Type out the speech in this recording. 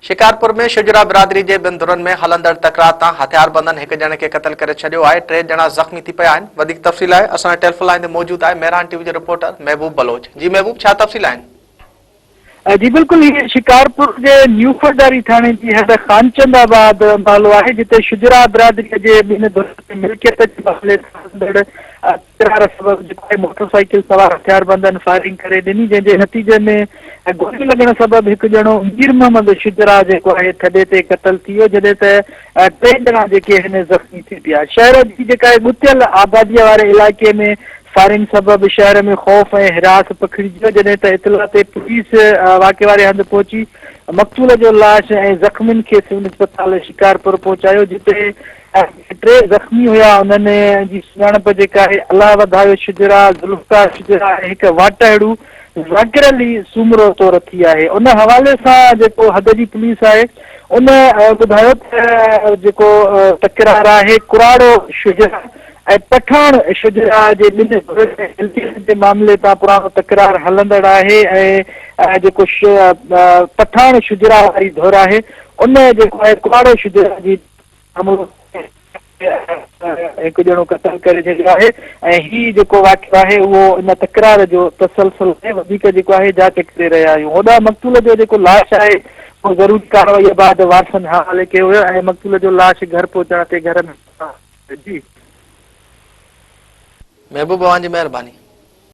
शिकारपुर में शुजरा बिरादरी के ॿिनि धुरनि में हलंदड़ तकरार तां हथियारबंदनि हिक ॼणे खे क़त्ल करे छॾियो आहे। 3 ॼणा ज़ख़्मी थी पिया आहिनि। वधीक तफ़सील आहे असां टेलीफोन लाइन ते मौजूद आहे मेहरान टीवी जो रिपोर्टर महबूब बलोच। जी महबूब, छा तफ़सील आहिनि? जी बिल्कुल, ये शिकारपुर के न्यू फौजदारी थाने की हद खानचंदाबाद मामलो है जिते शुजरा बिरादरी के मिल्कियत के मसले तकरार सबब मोटरसाइकिल सवार हथियारबंदन फायरिंग करे ॾिनी, जंहिंजे नतीजे में गोली लगण सबब हिकु ॼणो मीर मोहम्मद शुजरा जेको आहे थॾे ते क़त्ल थी वियो, जॾहिं त 3 ॼणा जेके आहिनि ज़ख़्मी थी पिया। शहर जी जेका आहे ॻुथियल आबादीअ वारे इलाइक़े में फायरिंग सबब शहर में खौफ़ ऐं हिरास पखिड़िजी, जॾहिं त इतला ते पुलिस वाक़े वारे हंधि पहुची मक़तूल जो लाश ऐं ज़ख़्मियुनि खे सिविल अस्पताल शिकारपुर पहुचायो, जिते 3 ज़ख़्मी हुआ। उन्हनि जी सुञाणप जेका आहे अलाह वधायो शुजरा, ज़ुल्फ़कार शुजरा ऐं हिकु वाटड़ू ज़ाकिर अली सूमरो तौर थी आहे। उन हवाले सां जेको हद जी पुलिस आहे उन ॿुधायो त जेको तकरार आहे कुराड़ो शुजरा ऐं पठान शुजरा जे ॿिनि मामले तां पुराणो तकरार हलंदड़ आहे ऐं जेको पठान शुजरा वारी धुर आहे उन जेको आहे कुराड़ो शुजरा जी हिकु ॼणो क़त्ल करे छॾियो आहे ऐं हीउ जेको वाक़ियो आहे उहो इन तकरार जो तसलसल आहे। वधीक जेको आहे जांच करे रहिया आहियूं। होॾां मक़तूल जो जेको लाश आहे उहो ज़रूरी कार्रवाई बाद वारसनि हवाले कयो वियो ऐं मक़तूल जो लाश घर पहुचण ते घर में जी महबूब जी मेहरबानी।